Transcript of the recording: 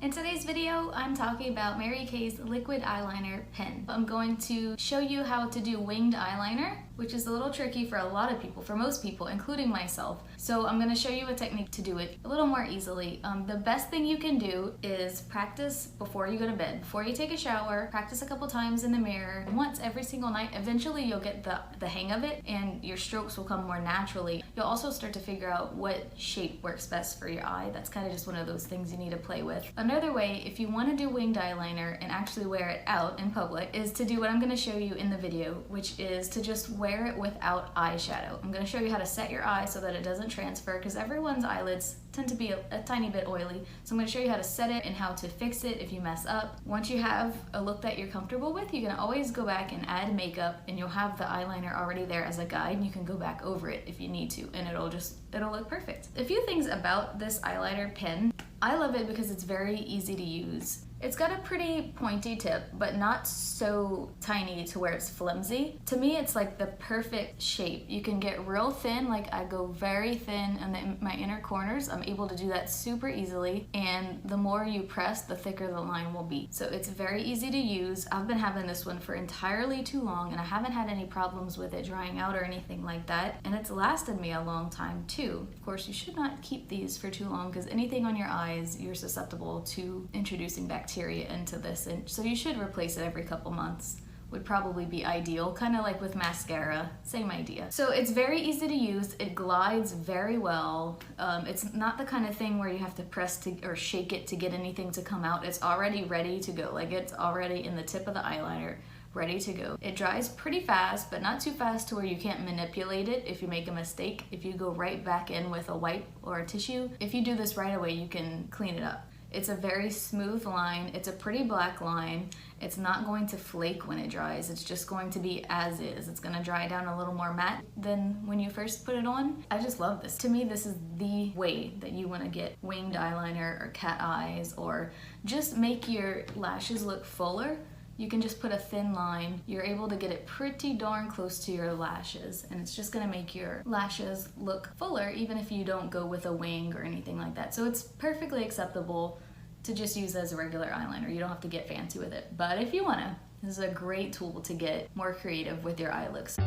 In today's video, I'm talking about Mary Kay's liquid eyeliner pen. I'm going to show you how to do winged eyeliner, which is a little tricky for a lot of people, for most people, including myself. So I'm going to show you a technique to do it a little more easily. The best thing you can do is practice before you go to bed. Before you take a shower, practice a couple times in the mirror. Once every single night, eventually you'll get the hang of it and your strokes will come more naturally. You'll also start to figure out what shape works best for your eye. That's kind of just one of those things you need to play with. Another way, if you want to do winged eyeliner and actually wear it out in public, is to do what I'm going to show you in the video, which is to just wear it without eyeshadow. I'm going to show you how to set your eye so that it doesn't transfer, because everyone's eyelids tend to be a tiny bit oily. So I'm going to show you how to set it and how to fix it if you mess up. Once you have a look that you're comfortable with, you can always go back and add makeup, and you'll have the eyeliner already there as a guide, and you can go back over it if you need to, and it'll look perfect. A few things about this eyeliner pen. I love it because it's very easy to use. It's got a pretty pointy tip, but not so tiny to where it's flimsy. To me, it's like the perfect shape. You can get real thin, like I go very thin in my inner corners. I'm able to do that super easily, and the more you press, the thicker the line will be. So it's very easy to use. I've been having this one for entirely too long, and I haven't had any problems with it drying out or anything like that, and it's lasted me a long time too. Of course, you should not keep these for too long, because anything on your eyes, you're susceptible to introducing bacteria into this, and so you should replace it every couple months. Would probably be ideal, kind of like with mascara, same idea. So it's very easy to use, it glides very well. It's not the kind of thing where you have to press or shake it to get anything to come out. It's already ready to go, like it's already in the tip of the eyeliner, ready to go. It dries pretty fast, but not too fast to where you can't manipulate it if you make a mistake. If you go right back in with a wipe or a tissue, if you do this right away, you can clean it up. It's a very smooth line. It's a pretty black line. It's not going to flake when it dries. It's just going to be as is. It's going to dry down a little more matte than when you first put it on. I just love this. To me, this is the way that you want to get winged eyeliner or cat eyes, or just make your lashes look fuller. You can just put a thin line. You're able to get it pretty darn close to your lashes, and it's just gonna make your lashes look fuller even if you don't go with a wing or anything like that. So it's perfectly acceptable to just use as a regular eyeliner. You don't have to get fancy with it. But if you wanna, this is a great tool to get more creative with your eye looks.